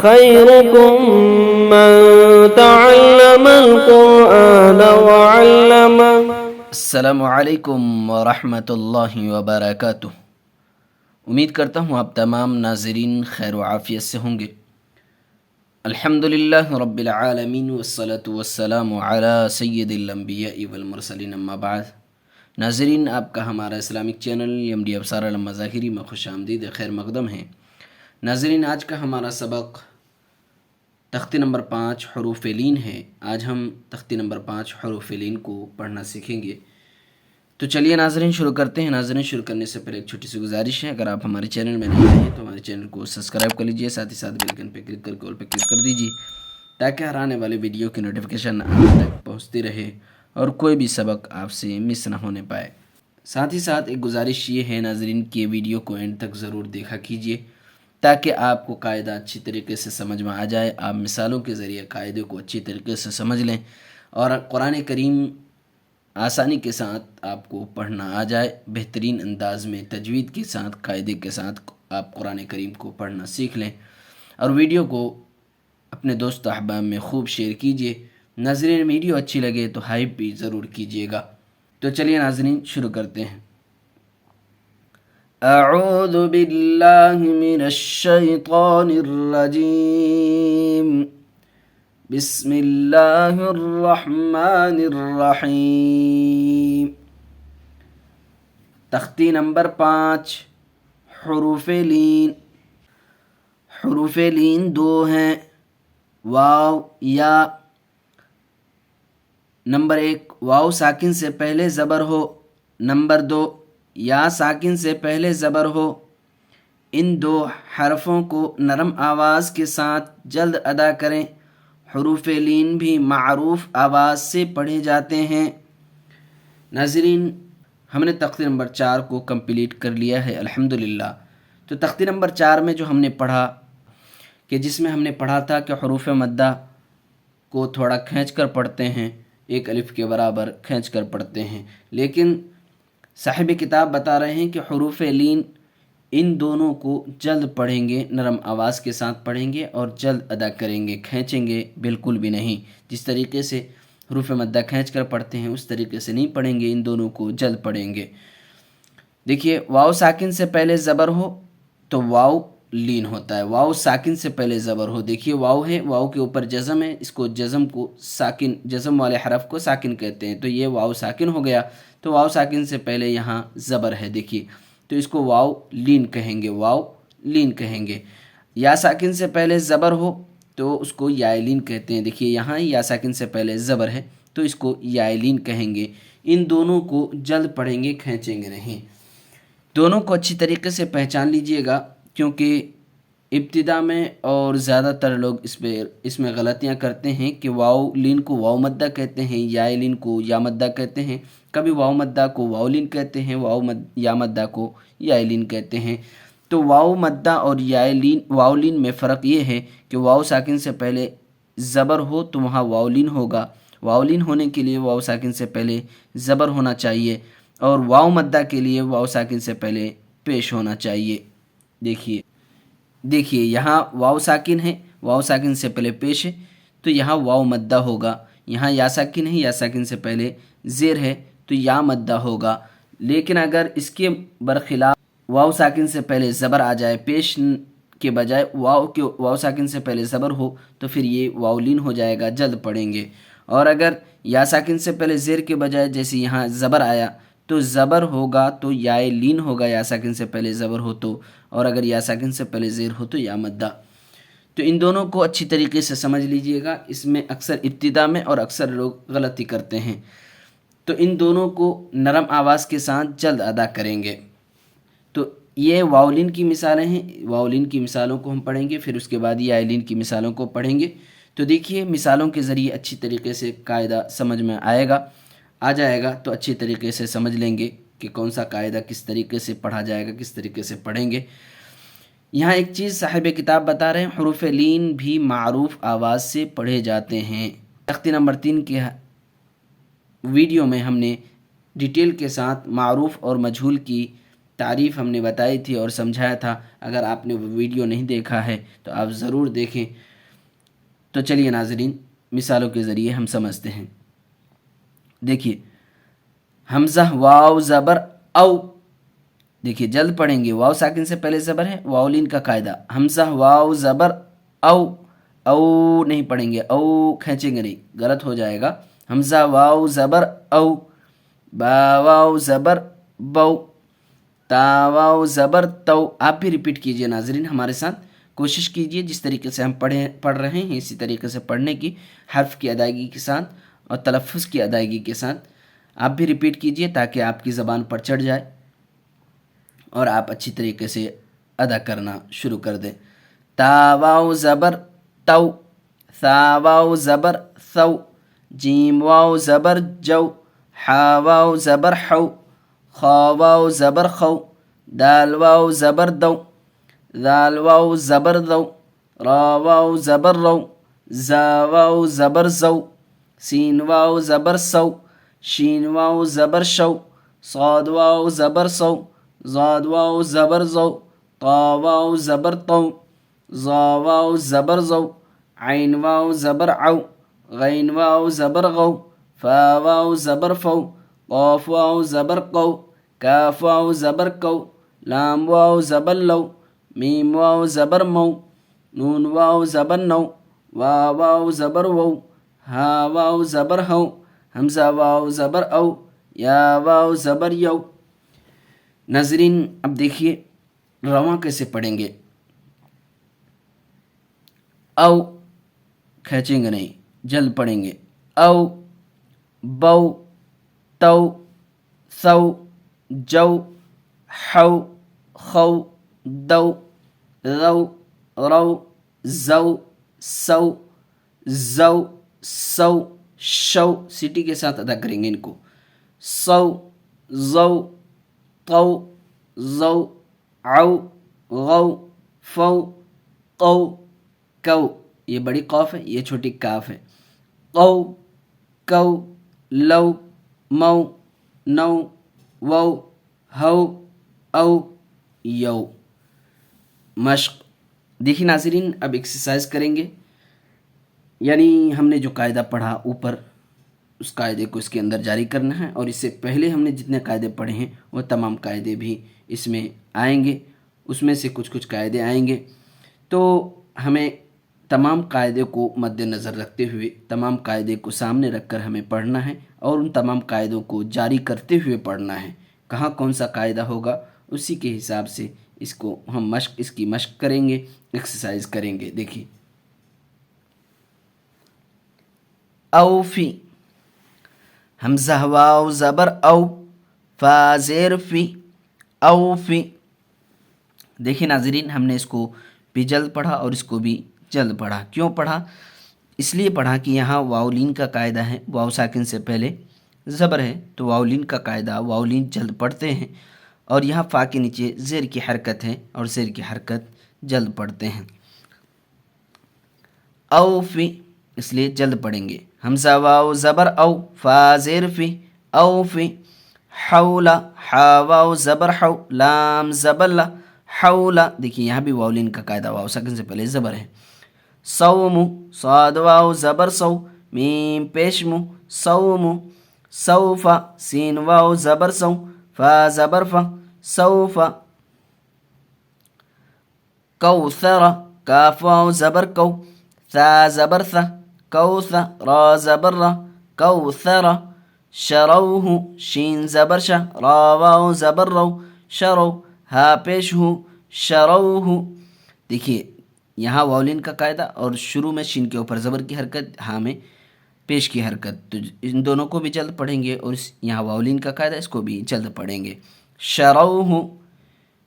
خيركم من تعلم القرآن وعلمه۔ السلام علیکم ورحمۃ اللہ وبرکاتہ۔ امید کرتا ہوں آپ تمام ناظرین خیر و عافیت سے ہوں گے۔ الحمدللہ رب العالمین والصلاة والسلام علی سید الانبیاء والمرسلین، اما بعد۔ ناظرین، آپ کا ہمارا اسلامک چینل MD ابصار علم ظاہری میں خوش آمدید، خیر مقدم ہے۔ ناظرین، آج کا ہمارا سبق تختی نمبر 5 حروف لین ہے۔ آج ہم تختی نمبر 5 حروف لین کو پڑھنا سیکھیں گے۔ تو چلیے ناظرین شروع کرتے ہیں۔ ناظرین، شروع کرنے سے پہلے ایک چھوٹی سی گزارش ہے، اگر آپ ہمارے چینل میں نہیں ہیں تو ہمارے چینل کو سبسکرائب کر لیجئے، ساتھ ہی ساتھ بیل آئکن پہ کلک کر کے آل پہ کلک کر دیجئے تاکہ ہر آنے والے ویڈیو کی نوٹیفیکیشن آپ تک پہنچتی رہے اور کوئی بھی سبق آپ سے مس نہ ہونے پائے۔ ساتھ ہی ساتھ ایک گزارش یہ ہے ناظرین کہ ویڈیو کو اینڈ تک ضرور دیکھا کیجئے تاکہ آپ کو قاعدہ اچھی طریقے سے سمجھ میں آ جائے، آپ مثالوں کے ذریعے قاعدے کو اچھی طریقے سے سمجھ لیں اور قرآن کریم آسانی کے ساتھ آپ کو پڑھنا آ جائے۔ بہترین انداز میں تجوید کے ساتھ، قاعدے کے ساتھ آپ قرآن کریم کو پڑھنا سیکھ لیں اور ویڈیو کو اپنے دوست احباب میں خوب شیئر کیجئے۔ ناظرین، ویڈیو اچھی لگے تو ہائپ بھی ضرور کیجئے گا۔ تو چلیے ناظرین شروع کرتے ہیں۔ اعوذ باللہ من الشیطان الرجیم، بسم اللہ الرحمن الرحیم۔ تختی نمبر 5 حروف لین۔ حروف لین 2 ہیں، واو یا۔ نمبر 1، واو ساکن سے پہلے زبر ہو۔ نمبر 2، یا ساکن سے پہلے زبر ہو۔ ان 2 حرفوں کو نرم آواز کے ساتھ جلد ادا کریں۔ حروف لین بھی معروف آواز سے پڑھے جاتے ہیں۔ ناظرین، ہم نے تختی نمبر 4 کو کمپلیٹ کر لیا ہے الحمدللہ۔ تو تختی نمبر 4 میں جو ہم نے پڑھا کہ جس میں ہم نے پڑھا تھا کہ حروف مدہ کو تھوڑا کھینچ کر پڑھتے ہیں، 1 الف کے برابر کھینچ کر پڑھتے ہیں، لیکن صاحب کتاب بتا رہے ہیں کہ حروف لین ان دونوں کو جلد پڑھیں گے، نرم آواز کے ساتھ پڑھیں گے اور جلد ادا کریں گے، کھینچیں گے بالکل بھی نہیں۔ جس طریقے سے حروف مدہ کھینچ کر پڑھتے ہیں اس طریقے سے نہیں پڑھیں گے، ان دونوں کو جلد پڑھیں گے۔ دیکھیے، واو ساکن سے پہلے زبر ہو تو واو لین ہوتا ہے۔ واو ساکن سے پہلے زبر ہو، دیکھیے واو ہے، واو کے اوپر جزم ہے، اس کو جزم کو ساکن، جزم والے حرف کو ساکن کہتے ہیں، تو یہ واو ساکن ہو گیا۔ تو واو ساکن سے پہلے یہاں زبر ہے، دیکھیے، تو اس کو واو لین کہیں گے، واو لین کہیں گے۔ یا ساکن سے پہلے زبر ہو تو اس کو یا لین کہتے ہیں، دیکھیے یہاں یا ساکن سے پہلے زبر ہے تو اس کو یا لین کہیں گے۔ ان دونوں کو جلد پڑھیں گے، کھینچیں گے نہیں۔ دونوں کو اچھی طریقے سے پہچان لیجئے گا، کیونکہ ابتدا میں اور زیادہ تر لوگ اس میں غلطیاں کرتے ہیں کہ واو لین کو واو مدہ کہتے ہیں، یا لین کو یا مدہ کہتے ہیں، کبھی واو مدہ کو واو لین کہتے ہیں، یا مدہ کو یا لین کہتے ہیں۔ تو واو مدہ اور واو لین میں فرق یہ ہے کہ واو ساکن سے پہلے زبر ہو تو وہاں واو لین ہوگا، واو لین ہونے کے لیے واو ساکن سے پہلے زبر ہونا چاہیے، اور واو مدہ کے لیے واو ساکن سے پہلے پیش ہونا چاہیے۔ دیکھیے یہاں واو ساکن ہے، واو ساکن سے پہلے پیش ہے تو یہاں واو مدہ ہوگا۔ یہاں یا ساکن ہے، یا ساکن سے پہلے زیر ہے تو یا مدہ ہوگا۔ لیکن اگر اس کے برخلاف واو ساکن سے پہلے زبر آ جائے، پیش کے بجائے واو ساکن سے پہلے زبر ہو تو پھر یہ واو لین ہو جائے گا، جلد پڑھیں گے۔ اور اگر یا ساکن سے پہلے زیر کے بجائے جیسے یہاں زبر آیا تو زبر ہوگا تو یا لین ہوگا، یا ساکن سے پہلے زبر ہو تو، اور اگر یا ساکن سے پہلے زیر ہو تو یا مدہ۔ تو ان دونوں کو اچھی طریقے سے سمجھ لیجئے گا، اس میں اکثر ابتدا میں اور اکثر لوگ غلطی کرتے ہیں۔ تو ان دونوں کو نرم آواز کے ساتھ جلد ادا کریں گے۔ تو یہ واو لین کی مثالیں ہیں، واو لین کی مثالوں کو ہم پڑھیں گے، پھر اس کے بعد یا لین کی مثالوں کو پڑھیں گے۔ تو دیکھیے مثالوں کے ذریعے اچھی طریقے سے قاعدہ سمجھ میں آ جائے گا، تو اچھی طریقے سے سمجھ لیں گے کہ کون سا قاعدہ کس طریقے سے پڑھا جائے گا، کس طریقے سے پڑھیں گے۔ یہاں ایک چیز صاحب کتاب بتا رہے ہیں، حروف لین بھی معروف آواز سے پڑھے جاتے ہیں۔ تختی نمبر 3 کے ویڈیو میں ہم نے ڈیٹیل کے ساتھ معروف اور مجہول کی تعریف ہم نے بتائی تھی اور سمجھایا تھا. اگر آپ نے وہ ویڈیو نہیں دیکھا ہے تو آپ ضرور دیکھیں. تو چلیے ناظرین مثالوں کے ذریعے ہم سمجھتے ہیں. دیکھیے حمزہ واو زبر او. دیکھیے جلد پڑھیں گے. واو ساکن سے پہلے زبر ہے. واولین کا قاعدہ حمزہ واو زبر او. او نہیں پڑھیں گے. او کھینچیں گے نہیں, غلط ہو جائے گا. حمزہ واو زبر او. با واو زبر بو. تا واو زبر تو. آپ بھی ریپیٹ کیجئے ناظرین ہمارے ساتھ. کوشش کیجئے جس طریقے سے ہم پڑھ رہے ہیں اسی طریقے سے پڑھنے کی, حرف کی ادائیگی کے ساتھ اور تلفظ کی ادائیگی کے ساتھ. آپ بھی ریپیٹ کیجئے تاکہ آپ کی زبان پر چڑھ جائے اور آپ اچھی طریقے سے ادا کرنا شروع کر دیں. تا واو زبر تو. ثا واو زبر ثو. جیم واو زبر جو. حا واو زبر حو. خا واو زبر خو. دال واو زبر دو. ذال واو زبر ذو. را واو زبر رو. زا واو زبر زو. سین واو زبر سو. شین واو زبر شو. صاد واو زبر سو. زاد واو زبر زو. طا واو زبر تو. ظا واو زبر زو. عین واو زبر عو. غین واو زبر غو. فا واو زبر فو. قاف واو زبر قو. کاف واو زبر کو. لام واو زبر لو. میم واو زبر مو. نون واو زبر نو. واو واو زبر وو. ہا واو زبر ہو. حمزہ واو زبر او. یا واو زبر یو. ناظرین اب دیکھیے رواں کیسے پڑھیں گے. او کھینچیں گے نہیں, جلد پڑھیں گے. او بو تو ثو جو حو خو دو رو رو زو سو زو سو شو. سٹی کے ساتھ ادا کریں گے ان کو. سو زو تو زو عو غو فو قو کو. یہ بڑی قاف ہے, یہ چھوٹی کاف ہے. قو کو لو مو نو وو ہو او یو. مشق. دیکھیے ناظرین اب ایکسرسائز کریں گے. یعنی ہم نے جو قاعدہ پڑھا اوپر اس قاعدے کو اس کے اندر جاری کرنا ہے, اور اس سے پہلے ہم نے جتنے قاعدے پڑھے ہیں وہ تمام قاعدے بھی اس میں آئیں گے. اس میں سے کچھ قاعدے آئیں گے تو ہمیں تمام قاعدے کو مد نظر رکھتے ہوئے تمام قاعدے کو سامنے رکھ کر ہمیں پڑھنا ہے, اور ان تمام قاعدوں کو جاری کرتے ہوئے پڑھنا ہے. کہاں کون سا قاعدہ ہوگا اسی کے حساب سے اس کو ہم اس کی مشق کریں گے, ایکسرسائز کریں گے. دیکھیے اوفی. حمزہ واو زبر او. فا زیر فی. اوفی. دیکھیں ناظرین ہم نے اس کو بھی جلد پڑھا اور اس کو بھی جلد پڑھا. کیوں پڑھا؟ اس لیے پڑھا کہ یہاں واولین کا قاعدہ ہے. واو ساکن سے پہلے زبر ہے تو واولین کا قاعدہ واولین جلد پڑھتے ہیں, اور یہاں فا کے نیچے زیر کی حرکت ہے اور زیر کی حرکت جلد پڑھتے ہیں. اوفی اس لیے جلد پڑھیں گے. حمزہ واو زبر او. فا زیر فی. اوفی. حولا. حا واو زبر حو. لام زبر لا. حولا. دیکھیے یہاں بھی واولین کا قاعدہ واو ساکن سے پہلے زبر ہے. صوم. صاد واو زبر سو. میم پیش مو. صوم. سوفا. سین واو زبر سو. فا زبر فا. سوفا. کوثر. کاف واو زبر کو. ثا زبر ثا. کوثا. را زبر را. کوثر. شروہ. شین زبر شا. را واو زبر رو. شرو. ہا پیش ہو. شروہ. دیکھیے یہاں واولین کا قاعدہ اور شروع میں شین کے اوپر زبر کی حرکت, ہاں میں پیش کی حرکت, تو ان دونوں کو بھی جلد پڑھیں گے, اور یہاں واولین کا قاعدہ اس کو بھی جلد پڑھیں گے. شروہ.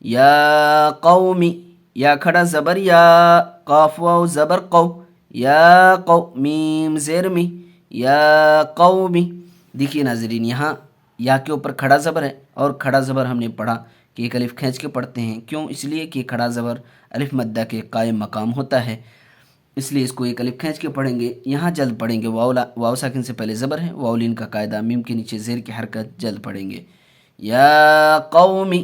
یا قومی. یا کھڑا زبر یا. قاف واو زبر قو. یا قو. میم زیر می. یا قومی. دیکھیے ناظرین یہاں یا کے اوپر کھڑا زبر ہے, اور کھڑا زبر ہم نے پڑھا کہ ایک الف کھینچ کے پڑھتے ہیں. کیوں؟ اس لیے کہ کھڑا زبر الف مدہ کے قائم مقام ہوتا ہے, اس لیے اس کو ایک الف کھینچ کے پڑھیں گے. یہاں جلد پڑھیں گے. واو ساکن سے پہلے زبر ہے. واولین کا قاعدہ میم کے نیچے زیر کی حرکت جلد پڑھیں گے. یا قومی.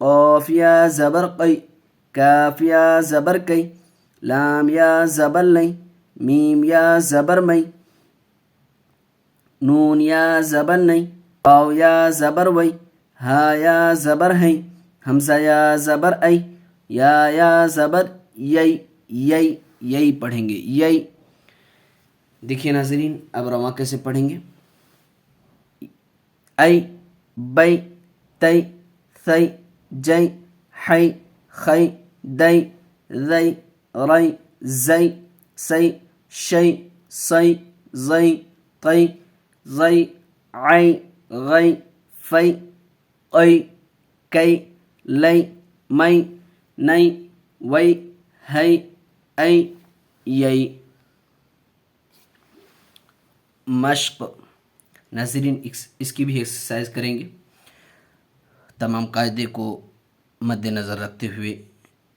قافیا زبر قی، کافیا زبر کئی، لام یا زبر لئی، میم یا زبر مئی، نون یا زبر نئی، واو یا زبر وئی، ہا یا زبر ہے، حمزہ یا زبر ای، یا زبر یئی، یئی یئی پڑھیں گے، یئی۔ دیکھیے ناظرین اب رواں کیسے پڑھیں گے، ای، بئی، تئی، ثئی، جئی، حی، خی، دئی، ذئی، ری، زئی، سئی، شئی، صئی، زئی، قئی، ضئی، عئی، غئی، فئی، قئی، کئی، لئی، مئی، نئی، وئی، ہئی، ای، یئی۔ مشق، ناظرین اس کی بھی ایکسرسائز کریں گے، تمام قاعدے کو مد نظر رکھتے ہوئے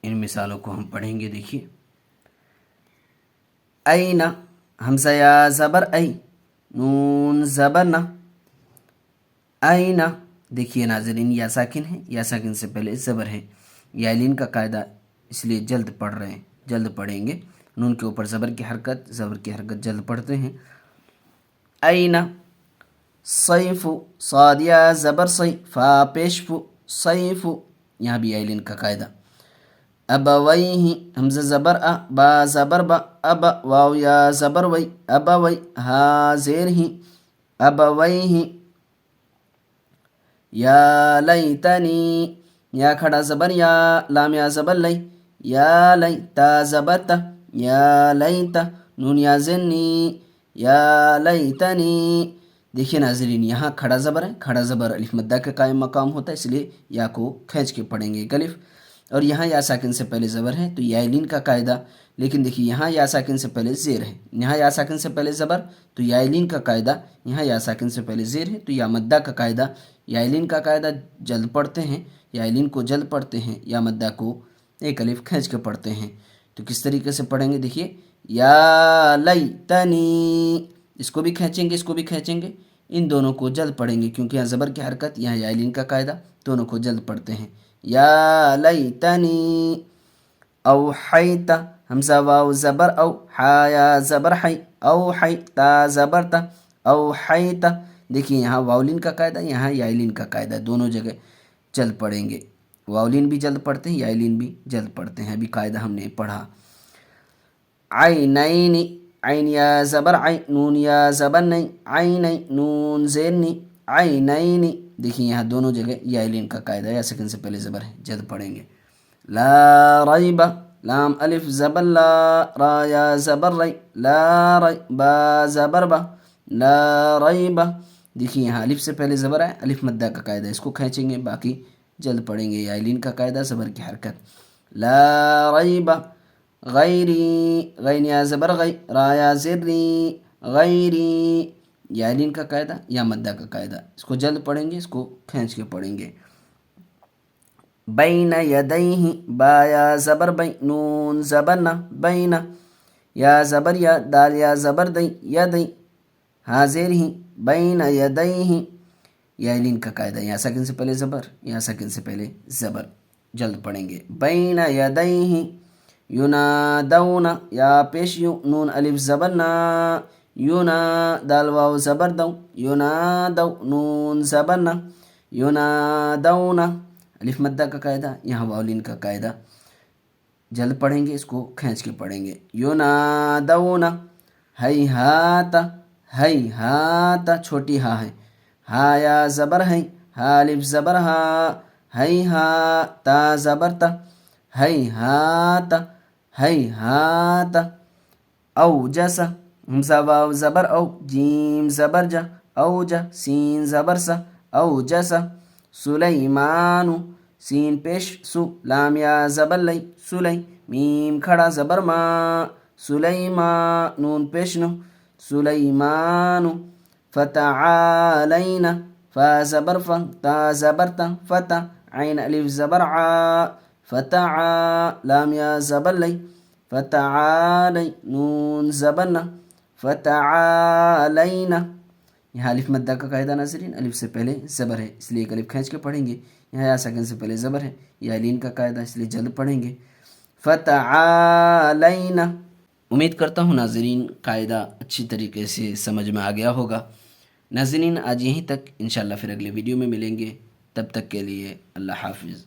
ان مثالوں کو ہم پڑھیں گے۔ دیکھیے این، حمزہ یا زبر ای، نون زبر نہ، این۔ دیکھیے ناظرین یا ساکن ہے، یا ساکن سے پہلے زبر ہے، یائلین کا قاعدہ اس لیے جلد پڑھ رہے ہیں، جلد پڑھیں گے، نون کے اوپر زبر کی حرکت جلد پڑھتے ہیں۔ این، صیف، صاد یا زبر صی، فا پیش فو، صیف، یہاں بھی یائلین کا قاعدہ۔ ابویہ، حمزہ زبر ا، با زبر با، اب، واو یا زبر وی، ابوی، ہا زیر ہی، ابویہ۔ یا لیتنی، یا کھڑا زبر یا، لام یا زبر لئی، یا لئی، تا زبر تا، یا لیتا، نون یا زنی، یا لیتنی۔ دیکھیے ناظرین یہاں کھڑا زبر ہے، کھڑا زبر الف مدہ کا قائم مقام ہوتا ہے، اس لیے یا کو کھینچ کے پڑھیں گے ایک الف، اور یہاں یا ساکن سے پہلے زبر ہے تو یائلین کا قاعدہ، لیکن دیکھیے یہاں یا ساکن سے پہلے زیر ہے، یہاں یا ساکن سے پہلے زبر تو یائلین کا قاعدہ، یہاں یا ساکن سے پہلے زیر ہے تو یا مدہ کا قاعدہ، یائلین کا قاعدہ جلد پڑھتے ہیں، یائلین کو جلد پڑھتے ہیں، یا مدہ کو ایک الف کھینچ کے پڑھتے ہیں۔ تو کس طریقے سے پڑھیں گے، دیکھیے یا لیتنی، اس کو بھی کھینچیں گے، اس کو بھی کھینچیں گے، ان دونوں کو جلد پڑھیں گے کیونکہ یہاں زبر کی حرکت، یہاں یائلین کا قاعدہ، دونوں کو جلد پڑھتے ہیں۔ یا لیتنی اوحیت، حمزہ واو زبر او، حایا زبر حی، اوحی، تا زبر تا، اوحیت۔ دیکھیے یہاں واولین کا قاعدہ، یہاں یائلین کا قاعدہ، دونوں جگہ جلد پڑھیں گے، واولین بھی جلد پڑھتے ہیں، یائلین بھی جلد پڑھتے ہیں، ابھی قاعدہ ہم نے پڑھا۔ عینین، عین یا زبر عین، نون یا زبر نہیں، عین، نون زیر نی، عینین۔ دیکھیں یہاں دونوں جگہ یائلین کا قاعدہ، یا سکن سے پہلے زبر ہے، جلد پڑھیں گے۔ لا ریب، لام الف زبر لا، را یا زبر ری، لا ری، با زبر با، لا ریب۔ دیکھیں یہاں الف سے پہلے زبر ہے، الف مدہ کا قاعدہ، اس کو کھینچیں گے، باقی جلد پڑھیں گے، یائلین کا قاعدہ، زبر کی حرکت۔ لا ریب، غیری، غین یا زبر غی، را یا زر ری، غیری، یا لین کا قاعدہ یا مدہ کا قاعدہ. اس کو جلد پڑھیں گے، اس کو کھینچ کے پڑھیں گے. بین یدیہ، با یا زبر بین، نون زبر نہ، بین یا زبر یا، دال یا زبر دئی، یدئی حاضر ہی، بین یدیہ. یا لین کا قاعدہ، یا ساکن سے پہلے زبر، یا ساکن سے پہلے زبر. جلد پڑھیں گے. بین یدیہ ینادون، یا پیش یو، نون الف زبر نا، یونا دال واو زبر دو، ینادو نون زبر نا، ینادون. الف مدہ کا قاعدہ، یہاں واو لین کا قاعدہ. جلد پڑھیں گے، اس کو کھینچ کے پڑھیں گے. ینادون ہیہات، ہیہات چھوٹی ہا ہے، ہا یا زبر ہے، ہا الف زبر ہا، ہیہا تا زبر تا، ہیہات، ہیہات. اوجس، ہمزہ واو زبر او، جیم زبر جا، اوجا سین زبر سا، اوجس. سلیمان، سین پیش سو، لام یا زبر لئی، سلی، میم کھڑا زبر ما، سلیمان نون پیش نو، سلیمان. فتعالین، فا زبر فا، تا زبر تا، فتا، عین الف زبر عا، فتعا لام یا زبر لئی، فتعالی نون زبر نا، فتعالین. یہاں الف مدہ کا قاعدہ ناظرین، الف سے پہلے زبر ہے اس لیے ایک الف کھینچ کے پڑھیں گے. یہاں یا ساکن سے پہلے زبر ہے، یا لین کا قاعدہ اس لیے جلد پڑھیں گے. فتعالین. امید کرتا ہوں ناظرین قاعدہ اچھی طریقے سے سمجھ میں آ گیا ہوگا. ناظرین آج یہیں تک، انشاءاللہ پھر اگلے ویڈیو میں ملیں گے. تب تک کے لیے اللہ حافظ.